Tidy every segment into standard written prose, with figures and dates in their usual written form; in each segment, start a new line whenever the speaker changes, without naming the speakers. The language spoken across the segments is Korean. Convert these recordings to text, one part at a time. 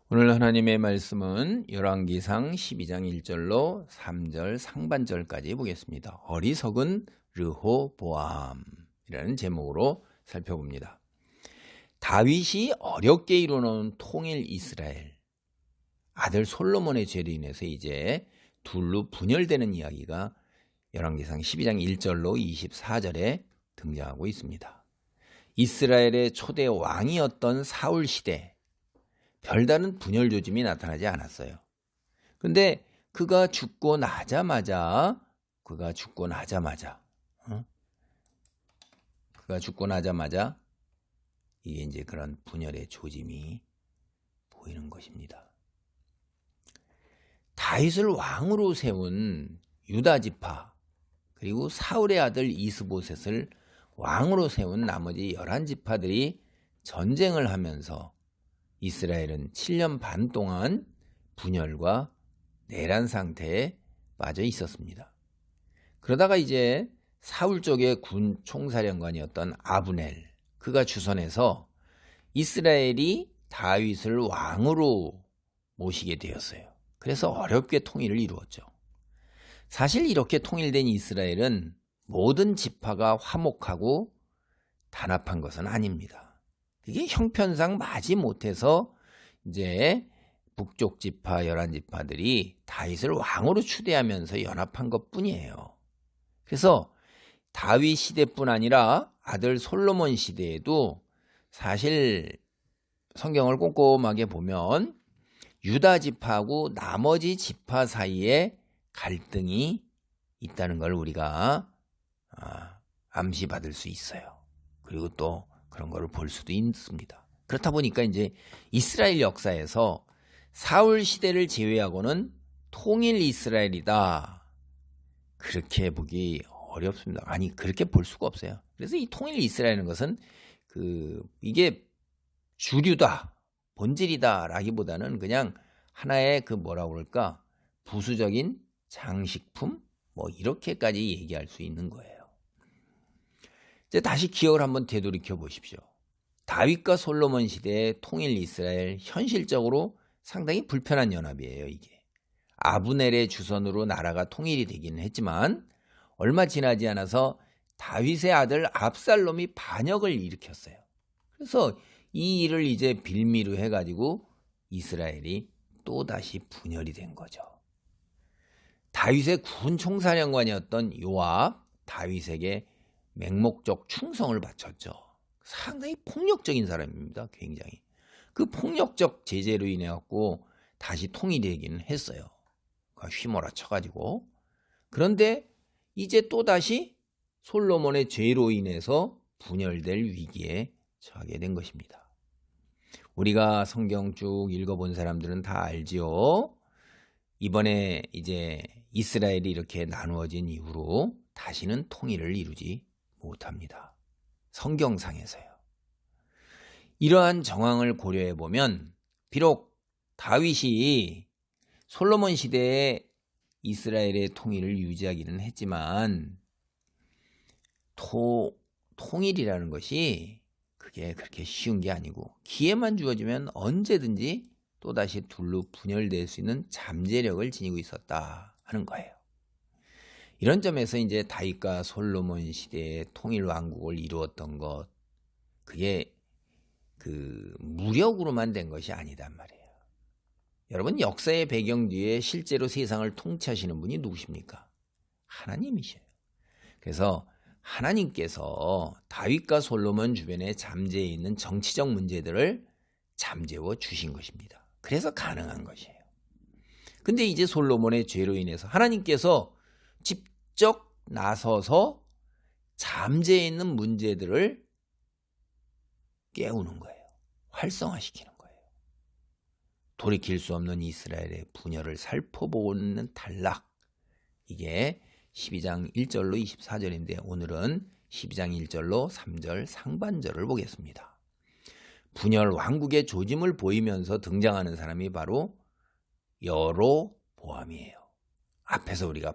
오늘 하나님의 말씀은 열왕기상 12장 1절로 3절 상반절까지 보겠습니다. 어리석은 르호보암이라는 제목으로 살펴봅니다. 다윗이 어렵게 이루어놓은 통일 이스라엘, 아들 솔로몬의 죄로 인해서 이제 둘로 분열되는 이야기가 열왕기상 12장 1절로 24절에 등장하고 있습니다. 이스라엘의 초대 왕이었던 사울 시대, 별다른 분열 조짐이 나타나지 않았어요. 근데 그가 죽고 나자마자 이게 이제 그런 분열의 조짐이 보이는 것입니다. 다윗을 왕으로 세운 유다 지파, 그리고 사울의 아들 이스보셋을 왕으로 세운 나머지 11지파들이 전쟁을 하면서 이스라엘은 7년 반 동안 분열과 내란 상태에 빠져 있었습니다. 그러다가 이제 사울 쪽의 군 총사령관이었던 아브넬, 그가 주선해서 이스라엘이 다윗을 왕으로 모시게 되었어요. 그래서 어렵게 통일을 이루었죠. 사실 이렇게 통일된 이스라엘은 모든 지파가 화목하고 단합한 것은 아닙니다. 이게 형편상 마지 못해서 이제 북쪽 지파 11지파들이 다윗을 왕으로 추대하면서 연합한 것뿐이에요. 그래서 다윗 시대뿐 아니라 아들 솔로몬 시대에도 사실 성경을 꼼꼼하게 보면 유다 지파하고 나머지 지파 사이에 갈등이 있다는 걸 우리가 암시받을 수 있어요. 그리고 또 그런 거를 볼 수도 있습니다. 그렇다 보니까 이제 이스라엘 역사에서 사울 시대를 제외하고는 통일 이스라엘이다, 그렇게 보기 어렵습니다. 아니, 그렇게 볼 수가 없어요. 그래서 이 통일 이스라엘이라는 것은 이게 주류다, 본질이다 라기보다는 그냥 하나의 뭐라고 그럴까, 부수적인 장식품 이렇게까지 얘기할 수 있는 거예요. 이제 다시 기억을 한번 되돌이켜 보십시오. 다윗과 솔로몬 시대의 통일 이스라엘, 현실적으로 상당히 불편한 연합이에요. 이게 아브넬의 주선으로 나라가 통일이 되기는 했지만 얼마 지나지 않아서 다윗의 아들 압살롬이 반역을 일으켰어요. 그래서 이 일을 이제 빌미로 해가지고 이스라엘이 또다시 분열이 된 거죠. 다윗의 군 총사령관이었던 요압, 다윗에게 맹목적 충성을 바쳤죠. 상당히 폭력적인 사람입니다. 굉장히. 그 폭력적 제재로 인해 갖고 다시 통일되기는 했어요. 휘몰아 쳐가지고. 그런데 이제 또다시 솔로몬의 죄로 인해서 분열될 위기에 처하게 된 것입니다. 우리가 성경 쭉 읽어본 사람들은 다 알지요. 이번에 이제 이스라엘이 이렇게 나누어진 이후로 다시는 통일을 이루지 못합니다. 성경상에서요. 이러한 정황을 고려해 보면 비록 다윗이 솔로몬 시대에 이스라엘의 통일을 유지하기는 했지만 통일이라는 것이 그게 그렇게 쉬운 게 아니고 기회만 주어지면 언제든지 또다시 둘로 분열될 수 있는 잠재력을 지니고 있었다 하는 거예요. 이런 점에서 이제 다윗과 솔로몬 시대의 통일 왕국을 이루었던 것, 그게 무력으로만 된 것이 아니단 말이에요. 여러분, 역사의 배경 뒤에 실제로 세상을 통치하시는 분이 누구십니까? 하나님이셔요. 그래서 하나님께서 다윗과 솔로몬 주변에 잠재해 있는 정치적 문제들을 잠재워 주신 것입니다. 그래서 가능한 것이에요. 근데 이제 솔로몬의 죄로 인해서 하나님께서 직접 나서서 잠재해 있는 문제들을 깨우는 거예요. 활성화시키는 거예요. 돌이킬 수 없는 이스라엘의 분열을 살펴보는 단락, 이게 12장 1절로 24절인데 오늘은 12장 1절로 3절 상반절을 보겠습니다. 분열 왕국의 조짐을 보이면서 등장하는 사람이 바로 여로보암이에요. 앞에서 우리가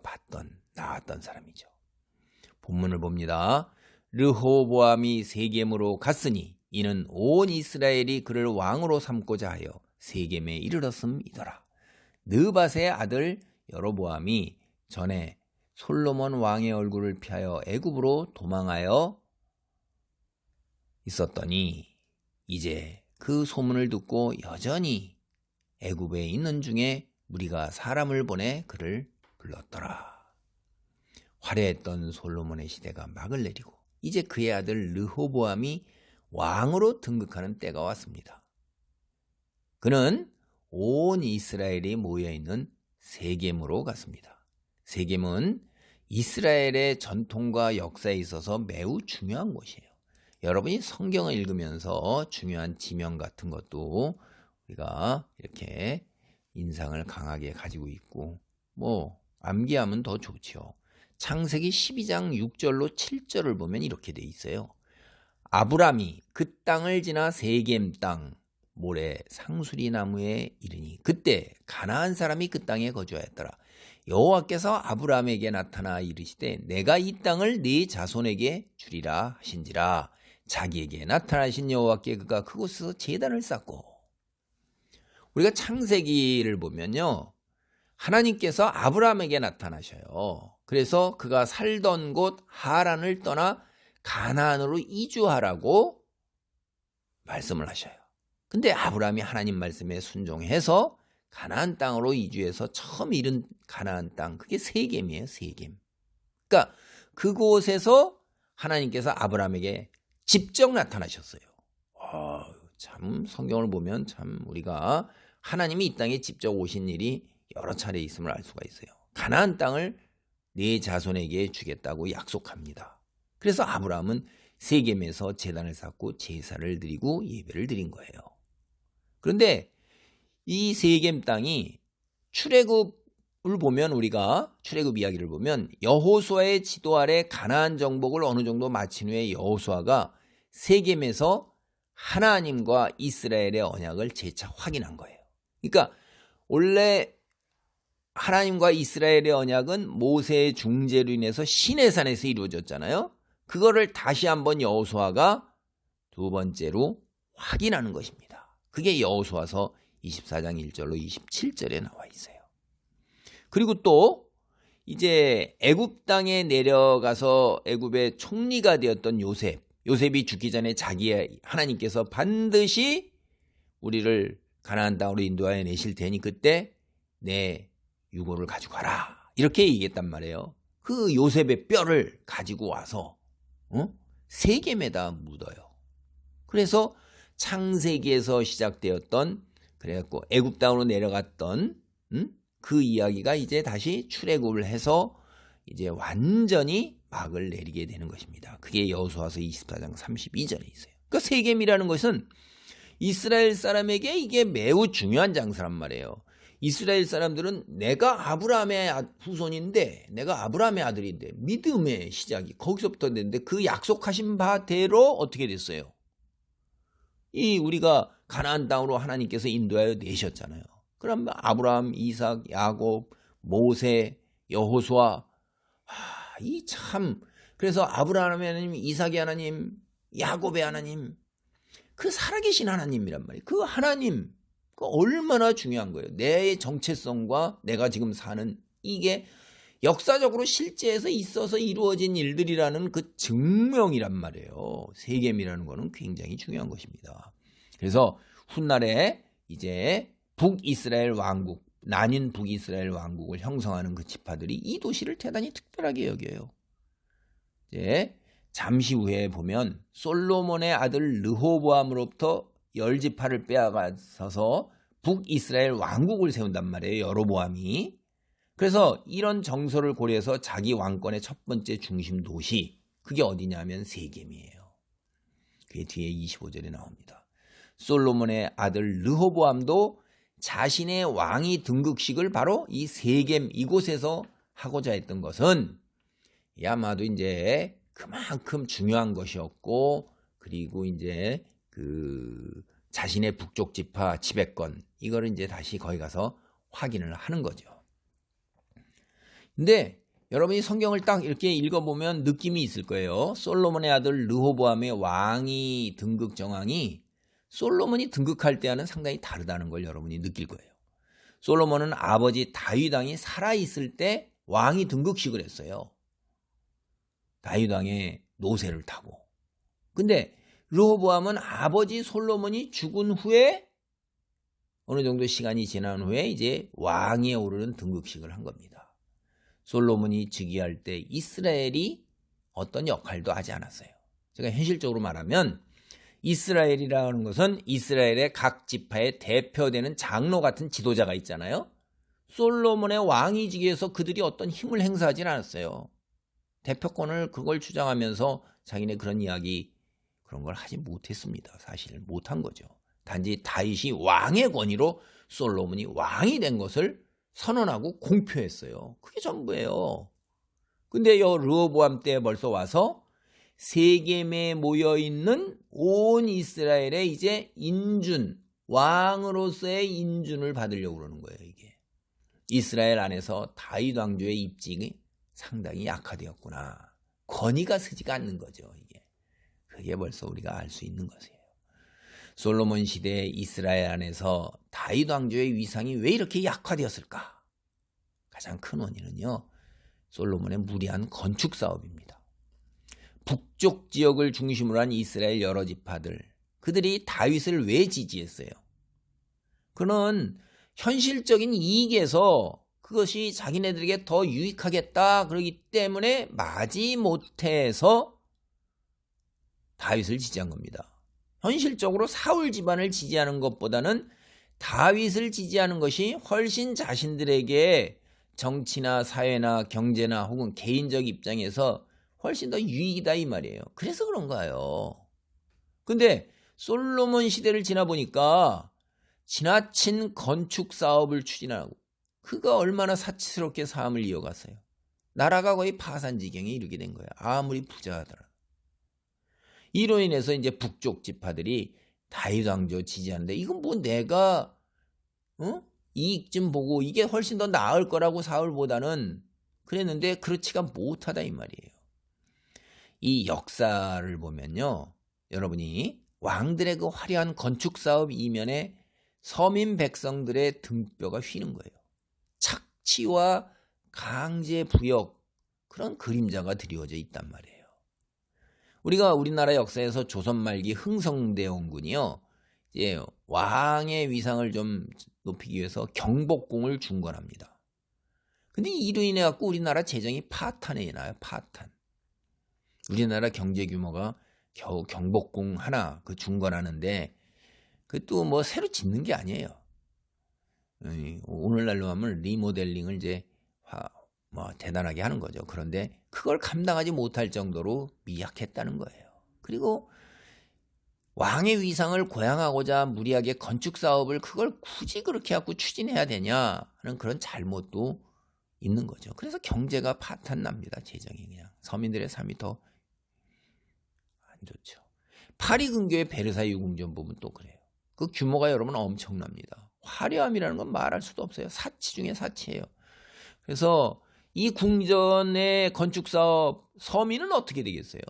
나왔던 사람이죠. 본문을 봅니다. 르호보암이 세겜으로 갔으니 이는 온 이스라엘이 그를 왕으로 삼고자 하여 세겜에 이르렀음이더라. 느밧의 아들 여로보암이 전에 솔로몬 왕의 얼굴을 피하여 애굽으로 도망하여 있었더니 이제 그 소문을 듣고 여전히 애굽에 있는 중에 무리가 사람을 보내 그를 불렀더라. 화려했던 솔로몬의 시대가 막을 내리고 이제 그의 아들 르호보암이 왕으로 등극하는 때가 왔습니다. 그는 온 이스라엘이 모여있는 세겜으로 갔습니다. 세겜은 이스라엘의 전통과 역사에 있어서 매우 중요한 곳이에요. 여러분이 성경을 읽으면서 중요한 지명 같은 것도 우리가 이렇게 인상을 강하게 가지고 있고 암기하면 더 좋죠. 창세기 12장 6절로 7절을 보면 이렇게 돼 있어요. 아브람이 그 땅을 지나 세겜 땅 모래 상수리 나무에 이르니 그때 가나안 사람이 그 땅에 거주하였더라. 여호와께서 아브람에게 나타나 이르시되 내가 이 땅을 네 자손에게 주리라 하신지라. 자기에게 나타나신 여호와께 그가 그곳에서 제단을 쌓고. 우리가 창세기를 보면요, 하나님께서 아브람에게 나타나셔요. 그래서 그가 살던 곳 하란을 떠나 가나안으로 이주하라고 말씀을 하셔요. 근데 아브람이 하나님 말씀에 순종해서 가나안 땅으로 이주해서 처음 이룬 가나안 땅, 그게 세겜이에요. 세겜. 그러니까 그곳에서 하나님께서 아브람에게 직접 나타나셨어요. 참 성경을 보면 참 우리가 하나님이 이 땅에 직접 오신 일이 여러 차례 있음을 알 수가 있어요. 가나안 땅을 네 자손에게 주겠다고 약속합니다. 그래서 아브라함은 세겜에서 제단을 쌓고 제사를 드리고 예배를 드린 거예요. 그런데 이 세겜 땅이 출애굽을 보면, 우리가 출애굽 이야기를 보면 여호수아의 지도 아래 가나안 정복을 어느 정도 마친 후에 여호수아가 세겜에서 하나님과 이스라엘의 언약을 재차 확인한 거예요. 그러니까 원래 하나님과 이스라엘의 언약은 모세의 중재로 인해서 시내산에서 이루어졌잖아요. 그거를 다시 한번 여호수아가 두 번째로 확인하는 것입니다. 그게 여호수아서 24장 1절로 27절에 나와 있어요. 그리고 또 이제 애굽 땅에 내려가서 애굽의 총리가 되었던 요셉이 죽기 전에 하나님께서 반드시 우리를 가나안 땅으로 인도하여 내실 테니 그때 내 유고를 가지고 가라, 이렇게 얘기했단 말이에요. 그 요셉의 뼈를 가지고 와서 세겜에다 묻어요. 그래서 창세기에서 시작되었던, 그래갖고 애굽 땅으로 내려갔던 그 이야기가 이제 다시 출애굽을 해서 이제 완전히 막을 내리게 되는 것입니다. 그게 여호수아서 24장 32절에 있어요. 그러니까 세겜이라는 것은 이스라엘 사람에게 이게 매우 중요한 장사란 말이에요. 이스라엘 사람들은 내가 아브라함의 후손인데, 내가 아브라함의 아들인데, 믿음의 시작이 거기서부터 됐는데 그 약속하신 바대로 어떻게 됐어요? 우리가 가나안 땅으로 하나님께서 인도하여 내셨잖아요. 그럼 아브라함, 이삭, 야곱, 모세, 여호수아, 그래서 아브라함의 하나님, 이삭의 하나님, 야곱의 하나님, 그 살아계신 하나님이란 말이에요. 그 하나님, 얼마나 중요한 거예요. 내 정체성과 내가 지금 사는 이게 역사적으로 실제에서 있어서 이루어진 일들이라는 그 증명이란 말이에요. 세겜이라는 거는 굉장히 중요한 것입니다. 그래서 훗날에 이제 북이스라엘 왕국, 나뉜 북이스라엘 왕국을 형성하는 그 지파들이 이 도시를 대단히 특별하게 여겨요. 이제 잠시 후에 보면 솔로몬의 아들 르호보암으로부터 10지파를 빼앗아서 북이스라엘 왕국을 세운단 말이에요. 여로보암이. 그래서 이런 정서를 고려해서 자기 왕권의 첫 번째 중심 도시, 그게 어디냐면 세겜이에요. 그게 뒤에 25절에 나옵니다. 솔로몬의 아들 르호보암도 자신의 왕위 등극식을 바로 이 세겜 이곳에서 하고자 했던 것은 아마도 이제 그만큼 중요한 것이었고, 그리고 이제 자신의 북쪽 지파 지배권, 이거를 이제 다시 거기 가서 확인을 하는 거죠. 근데 여러분이 성경을 딱 이렇게 읽어보면 느낌이 있을 거예요. 솔로몬의 아들 르호보암의 왕위 등극 정황이 솔로몬이 등극할 때와는 상당히 다르다는 걸 여러분이 느낄 거예요. 솔로몬은 아버지 다윗 왕이 살아있을 때 왕이 등극식을 했어요. 다윗 왕의 노새를 타고. 근데 르호보암은 아버지 솔로몬이 죽은 후에 어느 정도 시간이 지난 후에 이제 왕위에 오르는 등극식을 한 겁니다. 솔로몬이 즉위할 때 이스라엘이 어떤 역할도 하지 않았어요. 제가 현실적으로 말하면 이스라엘이라는 것은 이스라엘의 각 지파의 대표되는 장로 같은 지도자가 있잖아요. 솔로몬의 왕위직에서 그들이 어떤 힘을 행사하진 않았어요. 대표권을 그걸 주장하면서 자기네 그런 이야기 그런 걸 하지 못했습니다. 사실 못한 거죠. 단지 다윗이 왕의 권위로 솔로몬이 왕이 된 것을 선언하고 공표했어요. 그게 전부예요. 근데 르호보암 때 벌써 와서 세겜에 모여있는 온 이스라엘의 이제 인준, 왕으로서의 인준을 받으려고 그러는 거예요. 이게 이스라엘 안에서 다윗 왕조의 입지가 상당히 약화되었구나. 권위가 서지가 않는 거죠. 이게 그게 벌써 우리가 알 수 있는 것이에요. 솔로몬 시대의 이스라엘 안에서 다윗 왕조의 위상이 왜 이렇게 약화되었을까? 가장 큰 원인은요, 솔로몬의 무리한 건축 사업입니다. 북쪽 지역을 중심으로 한 이스라엘 여러 지파들, 그들이 다윗을 왜 지지했어요? 그는 현실적인 이익에서 그것이 자기네들에게 더 유익하겠다 그러기 때문에 마지못해서 다윗을 지지한 겁니다. 현실적으로 사울 집안을 지지하는 것보다는 다윗을 지지하는 것이 훨씬 자신들에게 정치나 사회나 경제나 혹은 개인적 입장에서 훨씬 더 유익이다 이 말이에요. 그래서 그런가요? 근데 솔로몬 시대를 지나보니까 지나친 건축 사업을 추진하고 그가 얼마나 사치스럽게 삶을 이어갔어요. 나라가 거의 파산 지경에 이르게 된 거야. 아무리 부자하더라. 이로 인해서 이제 북쪽 지파들이 다윗 왕조 지지하는데 이건 뭐 내가 이익 좀 보고 이게 훨씬 더 나을 거라고 사울보다는 그랬는데 그렇지가 못하다 이 말이에요. 이 역사를 보면요, 여러분이 왕들의 그 화려한 건축 사업 이면에 서민 백성들의 등뼈가 휘는 거예요. 착취와 강제 부역 그런 그림자가 드리워져 있단 말이에요. 우리가 우리나라 역사에서 조선 말기 흥성대원군이요, 이제 왕의 위상을 좀 높이기 위해서 경복궁을 중건합니다. 근데 이로 인해 갖고 우리나라 재정이 파탄에 나요. 파탄. 우리나라 경제 규모가 겨우 경복궁 하나 그 중건하는데 그것도 뭐 새로 짓는 게 아니에요. 오늘날로 하면 리모델링을 이제 대단하게 하는 거죠. 그런데 그걸 감당하지 못할 정도로 미약했다는 거예요. 그리고 왕의 위상을 고양하고자 무리하게 건축 사업을 그걸 굳이 그렇게 갖고 추진해야 되냐 하는 그런 잘못도 있는 거죠. 그래서 경제가 파탄 납니다. 재정이 그냥 서민들의 삶이 더 안 좋죠. 파리근교의 베르사유 궁전 보면 또 그래요. 그 규모가 여러분 엄청납니다. 화려함이라는 건 말할 수도 없어요. 사치 중에 사치예요. 그래서 이 궁전의 건축 사업 서민은 어떻게 되겠어요?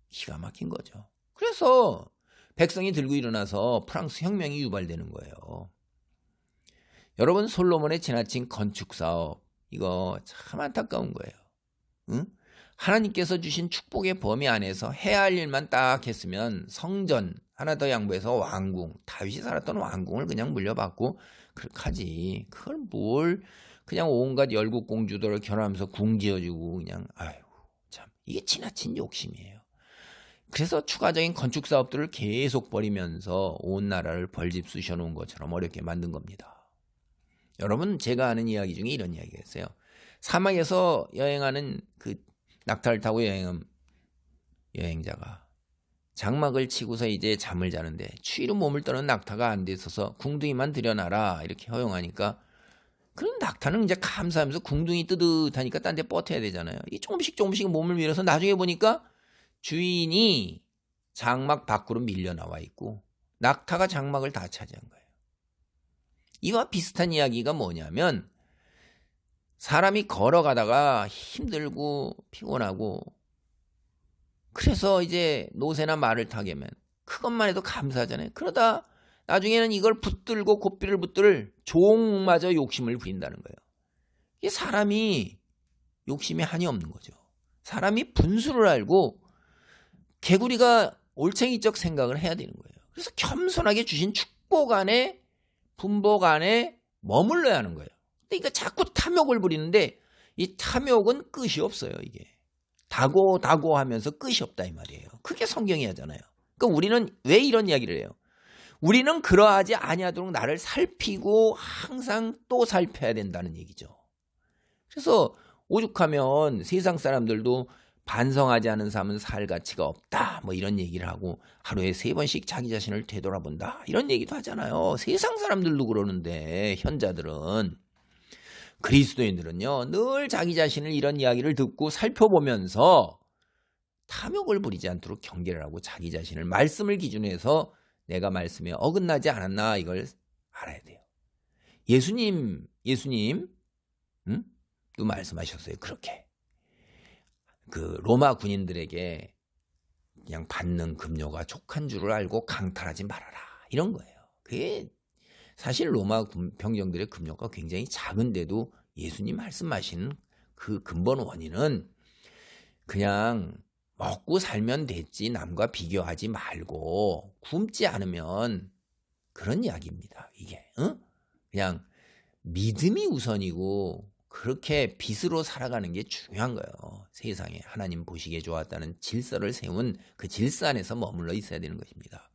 기가 막힌 거죠. 그래서 백성이 들고 일어나서 프랑스 혁명이 유발되는 거예요. 여러분, 솔로몬의 지나친 건축 사업 이거 참 안타까운 거예요. 응? 하나님께서 주신 축복의 범위 안에서 해야 할 일만 딱 했으면 성전 하나 더 양보해서 왕궁, 다윗이 살았던 왕궁을 그냥 물려받고 그렇게 하지. 그걸 뭘 그냥 온갖 열국 공주들을 결혼하면서 궁 지어주고 그냥 아이고 참 이게 지나친 욕심이에요. 그래서 추가적인 건축 사업들을 계속 벌이면서 온 나라를 벌집 쑤셔놓은 것처럼 어렵게 만든 겁니다. 여러분, 제가 아는 이야기 중에 이런 이야기가 있어요. 사막에서 여행하는 그 낙타를 타고 여행한 여행자가 장막을 치고서 이제 잠을 자는데 추위로 몸을 떠는 낙타가 안 돼 있어서 궁둥이만 들여놔라 이렇게 허용하니까 그런 낙타는 이제 감사하면서 궁둥이 뜨뜻하니까 딴 데 뻗어야 되잖아요. 이 조금씩 몸을 밀어서 나중에 보니까 주인이 장막 밖으로 밀려 나와 있고 낙타가 장막을 다 차지한 거예요. 이와 비슷한 이야기가 뭐냐면 사람이 걸어가다가 힘들고 피곤하고 그래서 이제 노새나 말을 타게 하면 그것만 해도 감사하잖아요. 그러다 나중에는 이걸 붙들고 고삐를 붙들 종마저 욕심을 부린다는 거예요. 이게 사람이 욕심이 한이 없는 거죠. 사람이 분수를 알고 개구리가 올챙이적 생각을 해야 되는 거예요. 그래서 겸손하게 주신 축복 안에 분복 안에 머물러야 하는 거예요. 근데 이거 자꾸 탐욕을 부리는데 이 탐욕은 끝이 없어요. 이게 다고 하면서 끝이 없다 이 말이에요. 그게 성경이 하잖아요. 그러니까 우리는 왜 이런 이야기를 해요? 우리는 그러하지 아니하도록 나를 살피고 항상 또 살펴야 된다는 얘기죠. 그래서 오죽하면 세상 사람들도 반성하지 않은 삶은 살 가치가 없다 뭐 이런 얘기를 하고 하루에 3번씩 자기 자신을 되돌아본다 이런 얘기도 하잖아요. 세상 사람들도 그러는데 현자들은, 그리스도인들은요 늘 자기 자신을 이런 이야기를 듣고 살펴보면서 탐욕을 부리지 않도록 경계를 하고 자기 자신을 말씀을 기준으로 해서 내가 말씀에 어긋나지 않았나 이걸 알아야 돼요. 예수님 또 말씀하셨어요. 그렇게 그 로마 군인들에게 그냥 받는 급료가 족한 줄을 알고 강탈하지 말아라 이런 거예요. 그게 사실 로마 병정들의 급료가 굉장히 작은데도 예수님 말씀하신 그 근본 원인은 그냥 먹고 살면 됐지 남과 비교하지 말고 굶지 않으면 그런 이야기입니다. 이게 그냥 믿음이 우선이고 그렇게 빛으로 살아가는 게 중요한 거예요. 세상에 하나님 보시기에 좋았다는 질서를 세운 그 질서 안에서 머물러 있어야 되는 것입니다.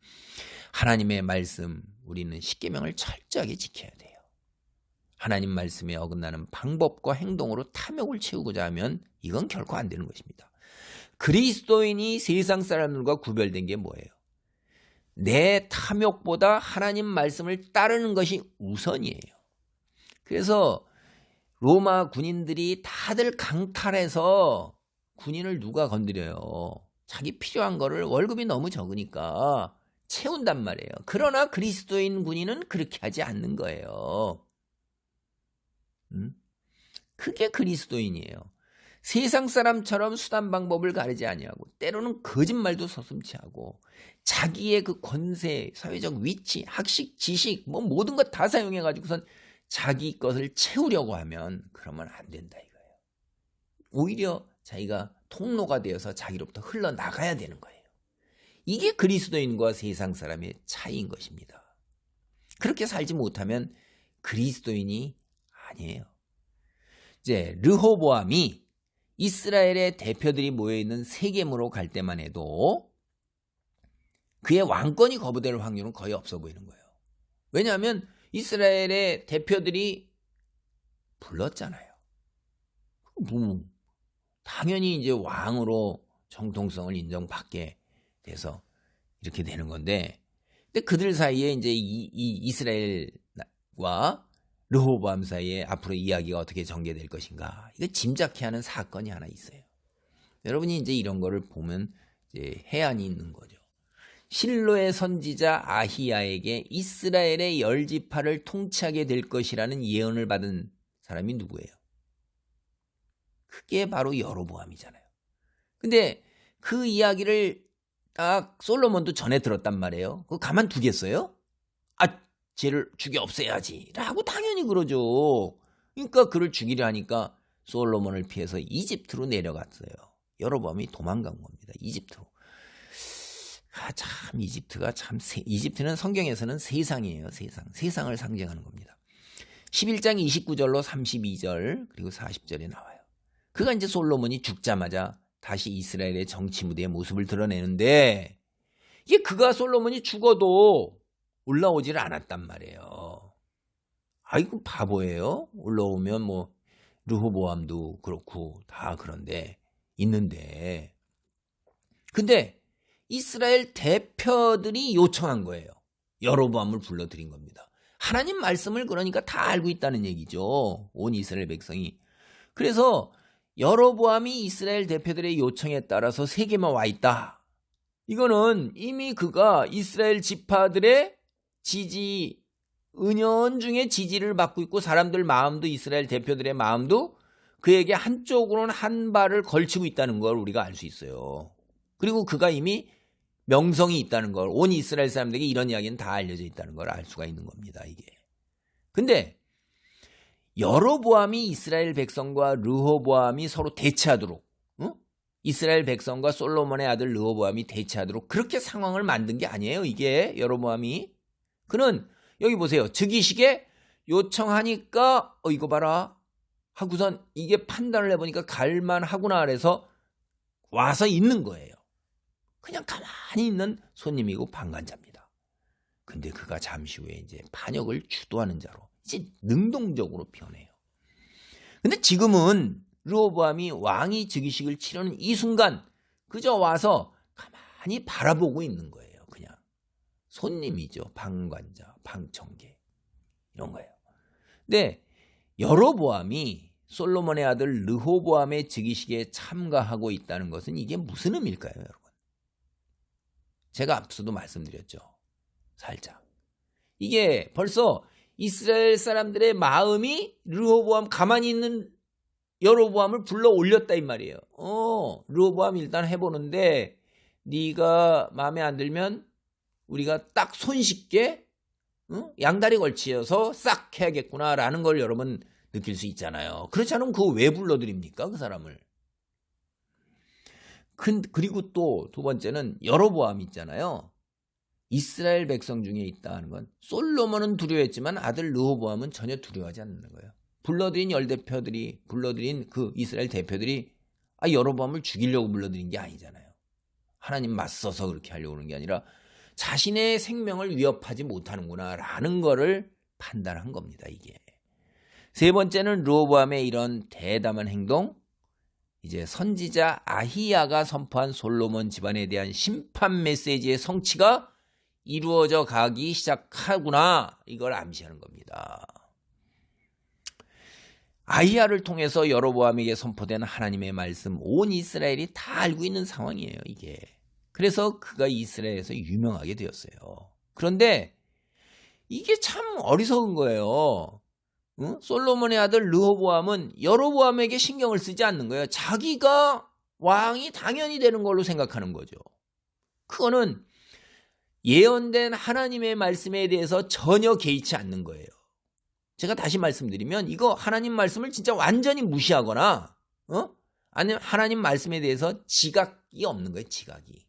하나님의 말씀 우리는 십계명을 철저하게 지켜야 돼요. 하나님 말씀에 어긋나는 방법과 행동으로 탐욕을 채우고자 하면 이건 결코 안 되는 것입니다. 그리스도인이 세상 사람들과 구별된 게 뭐예요? 내 탐욕보다 하나님 말씀을 따르는 것이 우선이에요. 그래서 로마 군인들이 다들 강탈해서 군인을 누가 건드려요? 자기 필요한 거를 월급이 너무 적으니까 채운단 말이에요. 그러나 그리스도인 군인은 그렇게 하지 않는 거예요. 그게 그리스도인이에요. 세상 사람처럼 수단 방법을 가리지 아니하고 때로는 거짓말도 서슴지 하고 자기의 그 권세, 사회적 위치, 학식, 지식 뭐 모든 것 다 사용해 가지고선 자기 것을 채우려고 하면 그러면 안 된다 이거예요. 오히려 자기가 통로가 되어서 자기로부터 흘러나가야 되는 거예요. 이게 그리스도인과 세상 사람의 차이인 것입니다. 그렇게 살지 못하면 그리스도인이 아니에요. 이제 르호보암이 이스라엘의 대표들이 모여있는 세겜으로 갈 때만 해도 그의 왕권이 거부될 확률은 거의 없어 보이는 거예요. 왜냐하면 이스라엘의 대표들이 불렀잖아요. 당연히 이제 왕으로 정통성을 인정받게 돼서 이렇게 되는 건데, 근데 그들 사이에 이제 이 이스라엘과 르호보암 사이에 앞으로 이야기가 어떻게 전개될 것인가, 이거 짐작케 하는 사건이 하나 있어요. 여러분이 이제 이런 거를 보면 이제 해안이 있는 거죠. 실로의 선지자 아히야에게 이스라엘의 10지파를 통치하게 될 것이라는 예언을 받은 사람이 누구예요? 그게 바로 여로보암이잖아요. 근데 그 이야기를 딱 솔로몬도 전에 들었단 말이에요. 그거 가만두겠어요? 쟤를 죽여 없애야지 라고 당연히 그러죠. 그러니까 그를 죽이려 하니까 솔로몬을 피해서 이집트로 내려갔어요. 여로보암이 도망간 겁니다. 이집트로. 참 이집트는 성경에서는 세상이에요. 세상을 상징하는 겁니다. 11장 29절로 32절 그리고 40절에 나와요. 그가 이제 솔로몬이 죽자마자 다시 이스라엘의 정치 무대의 모습을 드러내는데, 이게 그가 솔로몬이 죽어도 올라오질 않았단 말이에요. 아이고 바보예요. 올라오면 뭐 르호보암도 그렇고 다 그런데 있는데, 근데 이스라엘 대표들이 요청한 거예요. 여로보암을 불러들인 겁니다. 하나님 말씀을 그러니까 다 알고 있다는 얘기죠. 온 이스라엘 백성이. 그래서 여로보암이 이스라엘 대표들의 요청에 따라서 세겜에 와 있다. 이거는 이미 그가 이스라엘 지파들의 지지, 은연중에 지지를 받고 있고 사람들 마음도, 이스라엘 대표들의 마음도 그에게 한쪽으로는 한 발을 걸치고 있다는 걸 우리가 알 수 있어요. 그리고 그가 이미 명성이 있다는 걸, 온 이스라엘 사람들에게 이런 이야기는 다 알려져 있다는 걸 알 수가 있는 겁니다. 이게. 근데 여로보암이 이스라엘 백성과 르호보암이 서로 대치하도록, 이스라엘 백성과 솔로몬의 아들 르호보암이 대치하도록 그렇게 상황을 만든 게 아니에요. 이게 여로보암이. 그는 여기 보세요. 즉위식에 요청하니까 이거 봐라 하고선 이게 판단을 해보니까 갈만하구나 그래서 와서 있는 거예요. 그냥 가만히 있는 손님이고 방관자입니다. 근데 그가 잠시 후에 이제 반역을 주도하는 자로 이제 능동적으로 변해요. 근데 지금은 르호보암이 왕이 즉위식을 치르는 이 순간 그저 와서 가만히 바라보고 있는 거예요. 그냥 손님이죠. 방관자, 방청객 이런 거예요. 근데 여로보암이 솔로몬의 아들 르호보암의 즉위식에 참가하고 있다는 것은 이게 무슨 의미일까요, 여러분? 제가 앞서도 말씀드렸죠. 살짝. 이게 벌써 이스라엘 사람들의 마음이 르호보암 가만히 있는 여로보암을 불러 올렸다 이 말이에요. 르호보암 일단 해보는데 네가 마음에 안 들면 우리가 딱 손쉽게 양다리 걸치어서 싹 해야겠구나라는 걸 여러분 느낄 수 있잖아요. 그렇지 않으면 그거 왜 불러드립니까? 그 사람을. 그리고 또 두 번째는 여로보암 있잖아요. 이스라엘 백성 중에 있다는 건 솔로몬은 두려워했지만 아들 르호보암은 전혀 두려워하지 않는 거예요. 불러들인 열대표들이 불러들인 그 이스라엘 대표들이 여로보암을 죽이려고 불러들인 게 아니잖아요. 하나님 맞서서 그렇게 하려고 하는 게 아니라 자신의 생명을 위협하지 못하는구나라는 거를 판단한 겁니다. 이게. 세 번째는 르호보암의 이런 대담한 행동, 이제 선지자 아히야가 선포한 솔로몬 집안에 대한 심판 메시지의 성취가 이루어져 가기 시작하구나 이걸 암시하는 겁니다. 아히야를 통해서 여로보암에게 선포된 하나님의 말씀 온 이스라엘이 다 알고 있는 상황이에요. 이게. 그래서 그가 이스라엘에서 유명하게 되었어요. 그런데 이게 참 어리석은 거예요. 솔로몬의 아들 르호보암은 여로보암에게 신경을 쓰지 않는 거예요. 자기가 왕이 당연히 되는 걸로 생각하는 거죠. 그거는 예언된 하나님의 말씀에 대해서 전혀 개의치 않는 거예요. 제가 다시 말씀드리면 이거 하나님 말씀을 진짜 완전히 무시하거나 아니면 하나님 말씀에 대해서 지각이 없는 거예요. 지각이.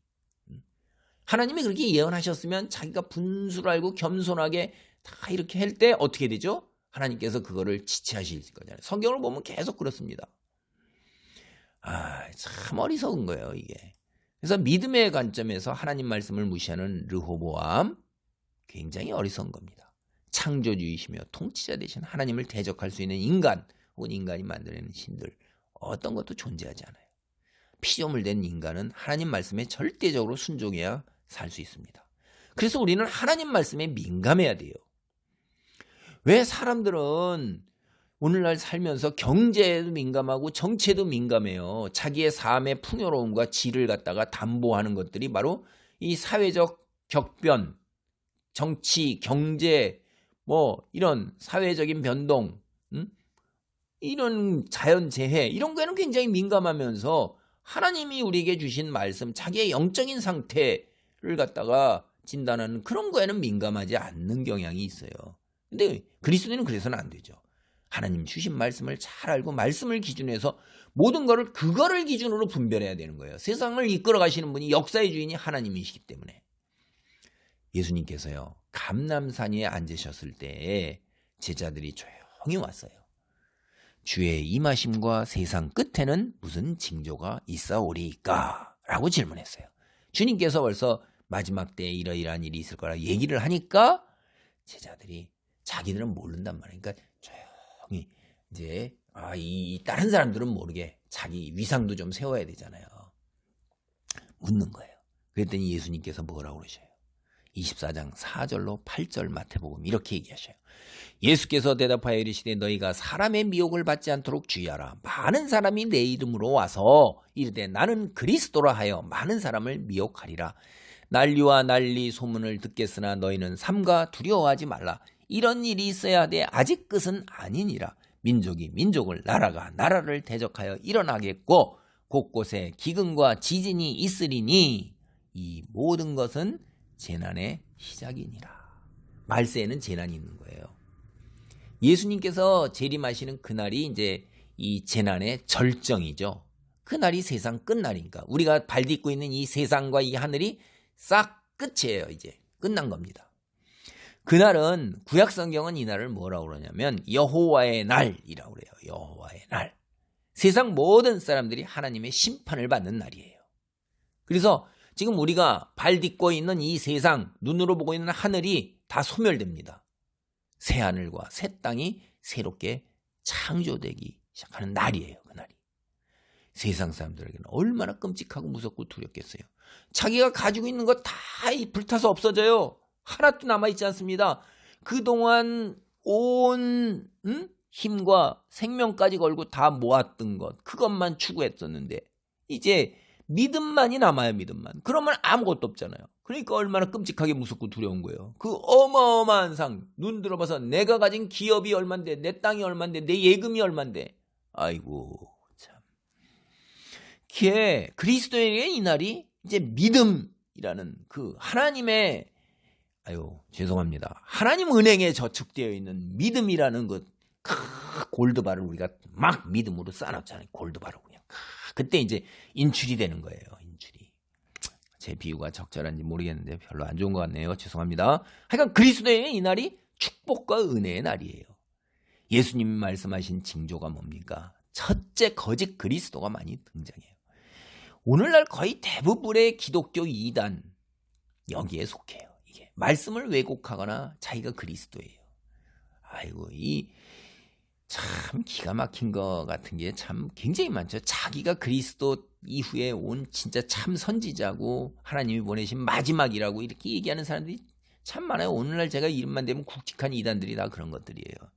하나님이 그렇게 예언하셨으면 자기가 분수를 알고 겸손하게 다 이렇게 할 때 어떻게 되죠? 하나님께서 그거를 지체하실 거잖아요. 성경을 보면 계속 그렇습니다. 참 어리석은 거예요, 이게. 그래서 믿음의 관점에서 하나님 말씀을 무시하는 르호보암 굉장히 어리석은 겁니다. 창조주이시며 통치자 되신 하나님을 대적할 수 있는 인간 혹은 인간이 만들어내는 신들 어떤 것도 존재하지 않아요. 피조물 된 인간은 하나님 말씀에 절대적으로 순종해야 살 수 있습니다. 그래서 우리는 하나님 말씀에 민감해야 돼요. 왜 사람들은 오늘날 살면서 경제에도 민감하고 정치에도 민감해요. 자기의 삶의 풍요로움과 질을 갖다가 담보하는 것들이 바로 이 사회적 격변, 정치, 경제, 이런 사회적인 변동, 이런 자연재해 이런 거에는 굉장히 민감하면서 하나님이 우리에게 주신 말씀, 자기의 영적인 상태를 갖다가 진단하는 그런 거에는 민감하지 않는 경향이 있어요. 근데 그리스도인은 그래서는 안 되죠. 하나님 주신 말씀을 잘 알고 말씀을 기준으로 해서 모든 거를 그거를 기준으로 분별해야 되는 거예요. 세상을 이끌어 가시는 분이 역사의 주인이 하나님이시기 때문에. 예수님께서요. 감람산 위에 앉으셨을 때 제자들이 조용히 왔어요. 주의 임하심과 세상 끝에는 무슨 징조가 있사오리이까? 라고 질문했어요. 주님께서 벌써 마지막 때에 이러이러한 일이 있을 거라 얘기를 하니까 제자들이 자기들은 모른단 말이에요. 그러니까 조용히 이제 이 다른 사람들은 모르게 자기 위상도 좀 세워야 되잖아요. 묻는 거예요. 그랬더니 예수님께서 뭐라고 그러셔요? 24장 4절로 8절 마태복음 이렇게 얘기하셔요. 예수께서 대답하여 이르시되 너희가 사람의 미혹을 받지 않도록 주의하라. 많은 사람이 내 이름으로 와서 이르되 나는 그리스도라 하여 많은 사람을 미혹하리라. 난리와 난리 소문을 듣겠으나 너희는 삼가 두려워하지 말라. 이런 일이 있어야 하되 아직 끝은 아니니라. 민족이 민족을 나라가 나라를 대적하여 일어나겠고 곳곳에 기근과 지진이 있으리니 이 모든 것은 재난의 시작이니라. 말세에는 재난이 있는 거예요. 예수님께서 재림하시는 그날이 이제 이 재난의 절정이죠. 그날이 세상 끝날이니까 우리가 발딛고 있는 이 세상과 이 하늘이 싹 끝이에요. 이제 끝난 겁니다. 그날은 구약 성경은 이날을 뭐라고 그러냐면 여호와의 날이라고 그래요. 여호와의 날. 세상 모든 사람들이 하나님의 심판을 받는 날이에요. 그래서 지금 우리가 발딛고 있는 이 세상, 눈으로 보고 있는 하늘이 다 소멸됩니다. 새 하늘과 새 땅이 새롭게 창조되기 시작하는 날이에요. 그날이. 세상 사람들에게는 얼마나 끔찍하고 무섭고 두렵겠어요. 자기가 가지고 있는 거 다 불타서 없어져요. 하나도 남아있지 않습니다. 그동안 온 힘과 생명까지 걸고 다 모았던 것, 그것만 추구했었는데 이제 믿음만이 남아요. 믿음만. 그러면 아무것도 없잖아요. 그러니까 얼마나 끔찍하게 무섭고 두려운 거예요. 그 어마어마한 상, 눈 들어봐서 내가 가진 기업이 얼만데, 내 땅이 얼만데, 내 예금이 얼만데. 아이고 참. 기에 그리스도에게 이 날이 이제 믿음이라는 그 하나님의 죄송합니다. 하나님 은행에 저축되어 있는 믿음이라는 그 골드바를 우리가 막 믿음으로 쌓아놨잖아요. 골드바로 그냥. 그때 이제 인출이 되는 거예요. 인출이. 제 비유가 적절한지 모르겠는데 별로 안 좋은 것 같네요. 죄송합니다. 하여간 그리스도의 이 날이 축복과 은혜의 날이에요. 예수님이 말씀하신 징조가 뭡니까? 첫째 거짓 그리스도가 많이 등장해요. 오늘날 거의 대부분의 기독교 이단 여기에 속해요. 이게 말씀을 왜곡하거나 자기가 그리스도예요. 아이고 이 참 기가 막힌 거 같은 게 참 굉장히 많죠. 자기가 그리스도 이후에 온 진짜 참 선지자고 하나님이 보내신 마지막이라고 이렇게 얘기하는 사람들이 참 많아요. 오늘날 제가 이름만 대면 굵직한 이단들이 다 그런 것들이에요.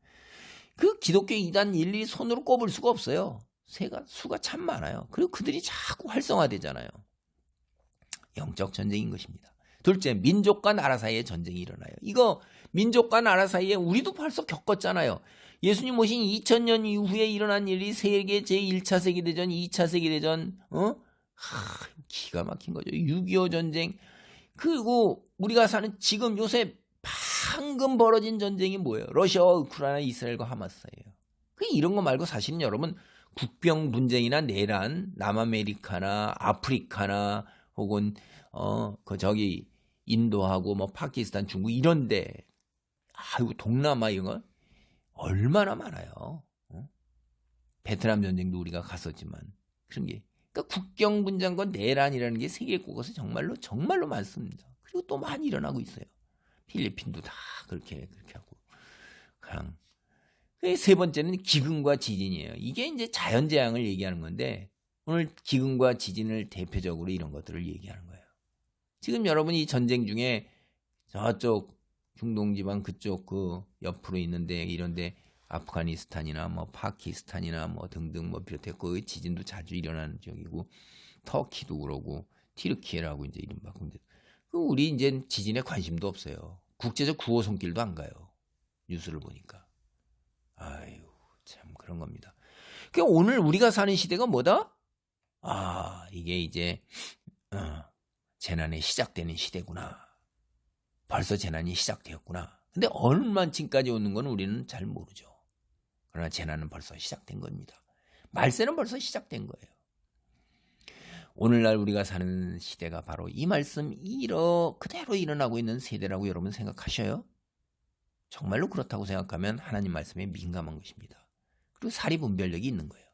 그 기독교 이단 일일이 손으로 꼽을 수가 없어요. 수가 참 많아요. 그리고 그들이 자꾸 활성화되잖아요. 영적 전쟁인 것입니다. 둘째, 민족과 나라 사이에 전쟁이 일어나요. 이거 민족과 나라 사이에 우리도 벌써 겪었잖아요. 예수님 오신 2000년 이후에 일어난 일이 세계 제1차 세계대전, 2차 세계대전, 기가 막힌 거죠. 6.25 전쟁. 그리고 우리가 사는 지금 요새 방금 벌어진 전쟁이 뭐예요? 러시아와 우크라이나, 이스라엘과 하마스예요. 이런 거 말고 사실은 여러분 국병 분쟁이나 내란, 남아메리카나 아프리카나 혹은 인도하고 뭐 파키스탄, 중국 이런데 동남아 이런 거 얼마나 많아요. 베트남 전쟁도 우리가 갔었지만 그런 게 그러니까 국경 분쟁과 내란이라는 게 세계 곳곳에 정말로 많습니다. 그리고 또 많이 일어나고 있어요. 필리핀도 다 그렇게 하고 그냥 세 번째는 기근과 지진이에요. 이게 이제 자연재앙을 얘기하는 건데 오늘 기근과 지진을 대표적으로 이런 것들을 얘기하는 거예요. 지금 여러분이 전쟁 중에 저쪽 중동지방 그쪽 그 옆으로 있는데 이런데 아프가니스탄이나 뭐 파키스탄이나 뭐 등등 뭐 비롯해 그 지진도 자주 일어나는 지역이고 터키도 그러고 티르키예라고 이제 이름 바꾼데 우리 이제 지진에 관심도 없어요. 국제적 구호 손길도 안 가요. 뉴스를 보니까. 아유 참 그런 겁니다. 그러니까 오늘 우리가 사는 시대가 뭐다? 이게 이제 재난이 시작되는 시대구나. 벌써 재난이 시작되었구나. 근데 얼마쯤까지 오는 건 우리는 잘 모르죠. 그러나 재난은 벌써 시작된 겁니다. 말세는 벌써 시작된 거예요. 오늘날 우리가 사는 시대가 바로 이 말씀 그대로 일어나고 있는 세대라고 여러분 생각하셔요? 정말로 그렇다고 생각하면 하나님 말씀에 민감한 것입니다. 그리고 사리분별력이 있는 거예요.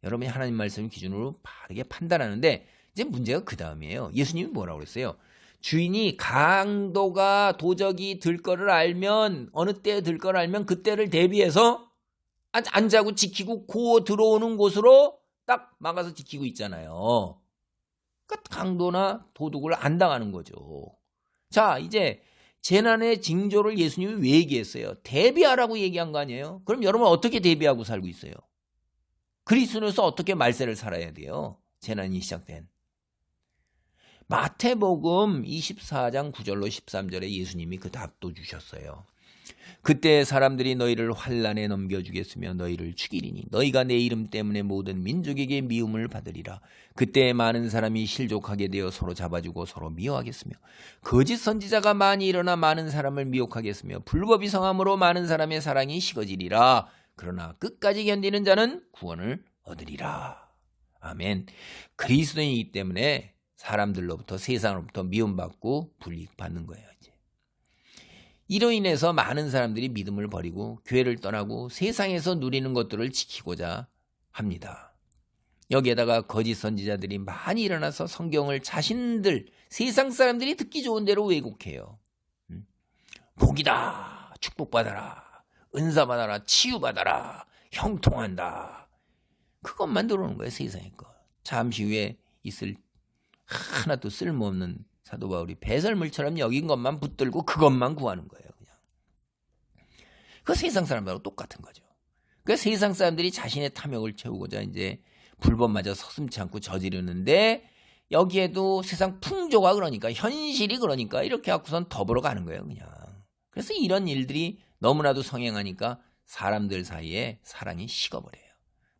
여러분이 하나님 말씀 기준으로 바르게 판단하는데 이제 문제가 그 다음이에요. 예수님이 뭐라고 그랬어요? 주인이 강도가 도적이 들 거를 알면 어느 때에 들 거를 알면 그때를 대비해서 안 자고 지키고 들어오는 곳으로 딱 막아서 지키고 있잖아요. 그러니까 강도나 도둑을 안 당하는 거죠. 자 이제 재난의 징조를 예수님이 왜 얘기했어요? 대비하라고 얘기한 거 아니에요? 그럼 여러분 어떻게 대비하고 살고 있어요? 그리스도인으로서 어떻게 말세를 살아야 돼요? 재난이 시작된. 마태복음 24장 9절로 13절에 예수님이 그 답도 주셨어요. 그때 사람들이 너희를 환난에 넘겨주겠으며 너희를 죽이리니 너희가 내 이름 때문에 모든 민족에게 미움을 받으리라. 그때 많은 사람이 실족하게 되어 서로 잡아주고 서로 미워하겠으며 거짓 선지자가 많이 일어나 많은 사람을 미혹하겠으며 불법이 성함으로 많은 사람의 사랑이 식어지리라. 그러나 끝까지 견디는 자는 구원을 얻으리라. 아멘. 그리스도인이기 때문에 사람들로부터 세상으로부터 미움받고 불이익받는 거예요. 이로 인해서 많은 사람들이 믿음을 버리고 교회를 떠나고 세상에서 누리는 것들을 지키고자 합니다. 여기에다가 거짓 선지자들이 많이 일어나서 성경을 자신들 세상 사람들이 듣기 좋은 대로 왜곡해요. 복이다, 축복받아라, 은사받아라, 치유받아라, 형통한다. 그것만 들어오는 거예요. 세상의 거. 잠시 후에 있을 하나도 쓸모없는 사도 바울이 배설물처럼 여긴 것만 붙들고 그것만 구하는 거예요. 그냥. 그 세상 사람들하고 똑같은 거죠. 그 세상 사람들이 자신의 탐욕을 채우고자 이제 불법마저 서슴지 않고 저지르는데 여기에도 세상 풍조가 그러니까 현실이 그러니까 이렇게 갖고선 더불어 가는 거예요. 그냥. 그래서 이런 일들이 너무나도 성행하니까 사람들 사이에 사랑이 식어버려요.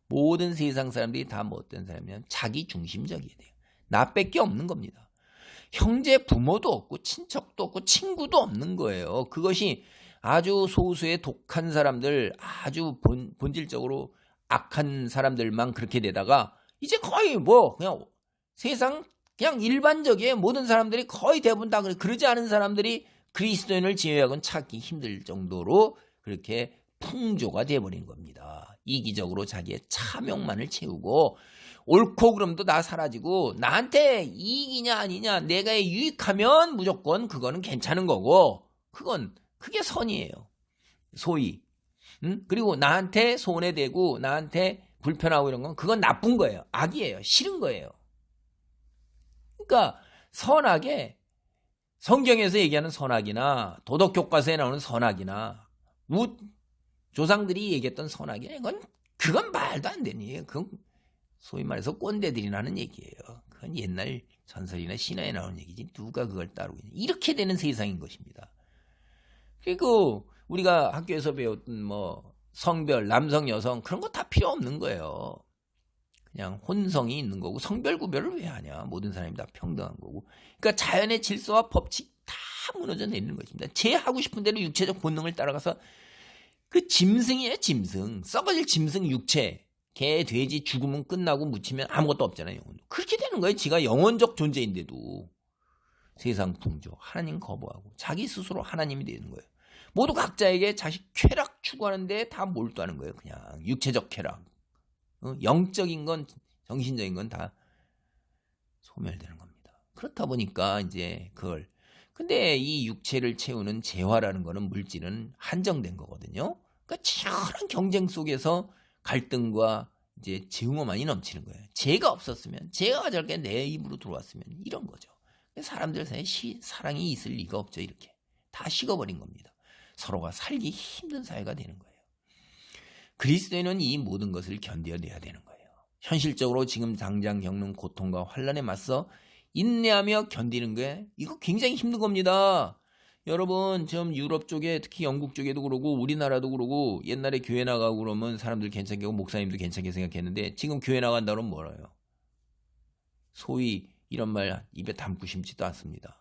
모든 세상 사람들이 다 뭐 어떤 사람이면 자기 중심적이어야 돼요. 나밖에 없는 겁니다. 형제 부모도 없고 친척도 없고 친구도 없는 거예요. 그것이 아주 소수의 독한 사람들, 아주 본질적으로 악한 사람들만 그렇게 되다가 이제 거의 뭐 그냥 세상 그냥 일반적이에요. 모든 사람들이 거의 대부분 다 그래. 그러지 않은 사람들이 그리스도인을 제외하고는 찾기 힘들 정도로 그렇게 풍조가 돼버린 겁니다. 이기적으로 자기의 탐욕만을 채우고 옳고 그름도 다 사라지고 나한테 이익이냐 아니냐 내가 유익하면 무조건 그거는 괜찮은 거고 그게 선이에요. 소위. 그리고 나한테 손해되고 나한테 불편하고 이런 건 그건 나쁜 거예요. 악이에요. 싫은 거예요. 그러니까 선악에 성경에서 얘기하는 선악이나 도덕교과서에 나오는 선악이나 조상들이 얘기했던 선악이나 그건 말도 안 되는 얘기예요. 그건 소위 말해서 꼰대들이 나는 얘기예요. 그건 옛날 전설이나 신화에 나오는 얘기지 누가 그걸 따르고 있냐. 이렇게 되는 세상인 것입니다. 그리고 우리가 학교에서 배웠던 뭐 성별, 남성, 여성 그런 거 다 필요 없는 거예요. 그냥 혼성이 있는 거고 성별 구별을 왜 하냐. 모든 사람이 다 평등한 거고. 그러니까 자연의 질서와 법칙 다 무너져 내리는 것입니다. 제 하고 싶은 대로 육체적 본능을 따라가서 그 짐승이에요. 짐승. 썩어질 짐승 육체. 개, 돼지 죽으면 끝나고 묻히면 아무것도 없잖아요. 영혼도. 그렇게 되는 거예요. 지가 영혼적 존재인데도. 세상 풍조, 하나님 거부하고 자기 스스로 하나님이 되는 거예요. 모두 각자에게 자식 쾌락 추구하는데 다 몰두하는 거예요. 그냥 육체적 쾌락. 영적인 건 정신적인 건 다 소멸되는 겁니다. 그렇다 보니까 이제 그걸 근데 이 육체를 채우는 재화라는 거는 물질은 한정된 거거든요. 그러니까 치열한 경쟁 속에서 갈등과 이제 증오만이 넘치는 거예요. 죄가 없었으면, 죄가 가져갈 게 내 입으로 들어왔으면 이런 거죠. 사람들 사이에 사랑이 있을 리가 없죠. 이렇게 다 식어버린 겁니다. 서로가 살기 힘든 사회가 되는 거예요. 그리스도인은 이 모든 것을 견뎌내야 되는 거예요. 현실적으로 지금 당장 겪는 고통과 환난에 맞서 인내하며 견디는 게 이거 굉장히 힘든 겁니다. 여러분 지금 유럽 쪽에 특히 영국 쪽에도 그러고 우리나라도 그러고 옛날에 교회 나가고 그러면 사람들 괜찮게 하고 목사님도 괜찮게 생각했는데 지금 교회 나간다 그러면 뭐래요? 소위 이런 말 입에 담고 싶지도 않습니다.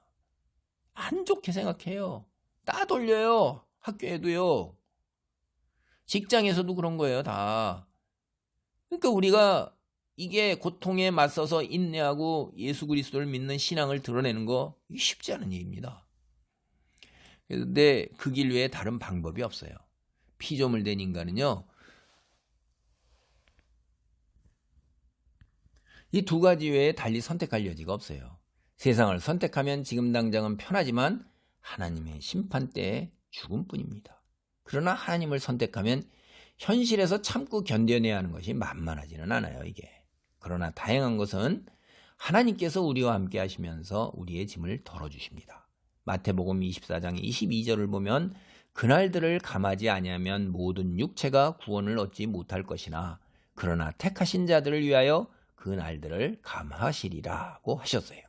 안 좋게 생각해요. 따돌려요. 학교에도요. 직장에서도 그런 거예요. 다. 그러니까 우리가 이게 고통에 맞서서 인내하고 예수 그리스도를 믿는 신앙을 드러내는 거 쉽지 않은 일입니다. 그런데 그 길 외에 다른 방법이 없어요. 피조물 된 인간은요. 이 두 가지 외에 달리 선택할 여지가 없어요. 세상을 선택하면 지금 당장은 편하지만 하나님의 심판 때에 죽음뿐입니다. 그러나 하나님을 선택하면 현실에서 참고 견뎌내야 하는 것이 만만하지는 않아요. 이게. 그러나 다행한 것은 하나님께서 우리와 함께 하시면서 우리의 짐을 덜어주십니다. 마태복음 24장 22절을 보면 그날들을 감하지 아니하면 모든 육체가 구원을 얻지 못할 것이나 그러나 택하신 자들을 위하여 그 날들을 감하시리라고 하셨어요.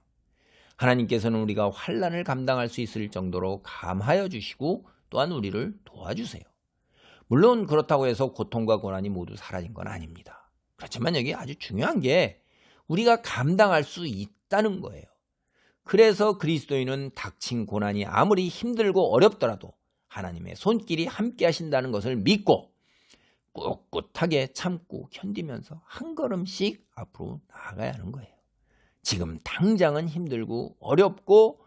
하나님께서는 우리가 환난을 감당할 수 있을 정도로 감하여 주시고 또한 우리를 도와주세요. 물론 그렇다고 해서 고통과 고난이 모두 사라진 건 아닙니다. 그렇지만 여기 아주 중요한 게 우리가 감당할 수 있다는 거예요. 그래서 그리스도인은 닥친 고난이 아무리 힘들고 어렵더라도 하나님의 손길이 함께 하신다는 것을 믿고 꿋꿋하게 참고 견디면서 한 걸음씩 앞으로 나아가야 하는 거예요. 지금 당장은 힘들고 어렵고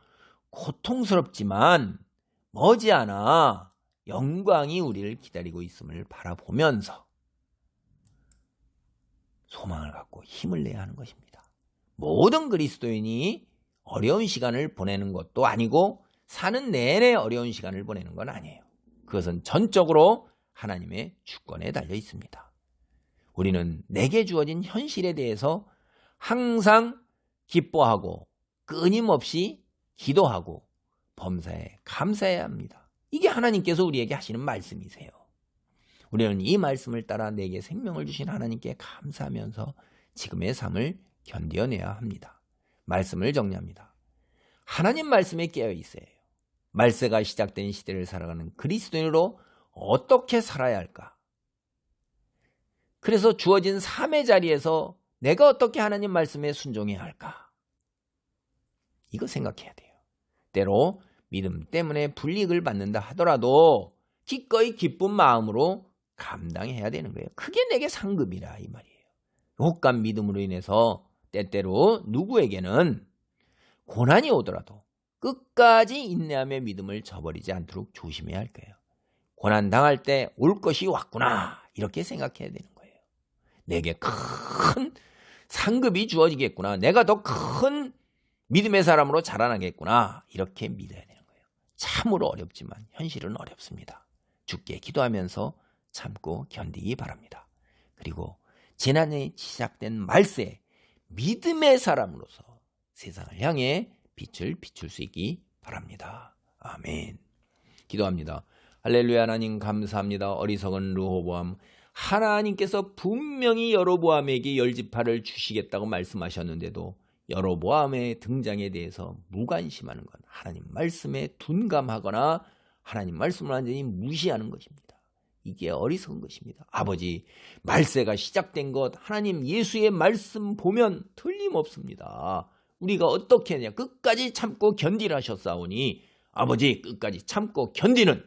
고통스럽지만 머지않아 영광이 우리를 기다리고 있음을 바라보면서 소망을 갖고 힘을 내야 하는 것입니다. 모든 그리스도인이 어려운 시간을 보내는 것도 아니고 사는 내내 어려운 시간을 보내는 건 아니에요. 그것은 전적으로 하나님의 주권에 달려 있습니다. 우리는 내게 주어진 현실에 대해서 항상 기뻐하고 끊임없이 기도하고 범사에 감사해야 합니다. 이게 하나님께서 우리에게 하시는 말씀이세요. 우리는 이 말씀을 따라 내게 생명을 주신 하나님께 감사하면서 지금의 삶을 견뎌내야 합니다. 말씀을 정리합니다. 하나님 말씀에 깨어 있어야 해요. 말세가 시작된 시대를 살아가는 그리스도인으로 어떻게 살아야 할까? 그래서 주어진 삶의 자리에서 내가 어떻게 하나님 말씀에 순종해야 할까? 이거 생각해야 돼요. 때로 믿음 때문에 불이익을 받는다 하더라도 기꺼이 기쁜 마음으로 감당해야 되는 거예요. 그게 내게 상급이라 이 말이에요. 혹간 믿음으로 인해서 때때로 누구에게는 고난이 오더라도 끝까지 인내하며 믿음을 저버리지 않도록 조심해야 할 거예요. 고난 당할 때 올 것이 왔구나 이렇게 생각해야 되는 거예요. 내게 큰 상급이 주어지겠구나. 내가 더 큰 믿음의 사람으로 자라나겠구나. 이렇게 믿어야 되는 거예요. 참으로 어렵지만 현실은 어렵습니다. 주께 기도하면서 참고 견디기 바랍니다. 그리고 지난해 시작된 말세 믿음의 사람으로서 세상을 향해 빛을 비출 수 있기 바랍니다. 아멘. 기도합니다. 할렐루야. 하나님 감사합니다. 어리석은 르호보암, 하나님께서 분명히 여로보암에게 열지파를 주시겠다고 말씀하셨는데도 여로보암의 등장에 대해서 무관심하는 건 하나님 말씀에 둔감하거나 하나님 말씀을 완전히 무시하는 것입니다. 이게 어리석은 것입니다. 아버지, 말세가 시작된 것 하나님 예수의 말씀 보면 틀림없습니다. 우리가 어떻게 하냐, 끝까지 참고 견디라 하셨사오니 아버지 끝까지 참고 견디는,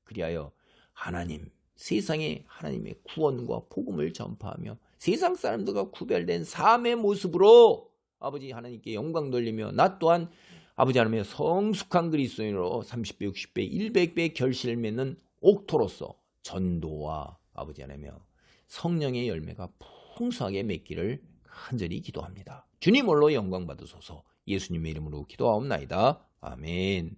그리하여 하나님 세상에 하나님의 구원과 복음을 전파하며 세상 사람들과 구별된 삶의 모습으로 아버지 하나님께 영광 돌리며 나 또한 아버지 하나님의 성숙한 그리스도인으로 30배, 60배, 100배 결실을 맺는 옥토로서 전도와 아버지 하나며 성령의 열매가 풍성하게 맺기를 간절히 기도합니다. 주님 홀로 영광 받으소서. 예수님의 이름으로 기도하옵나이다. 아멘.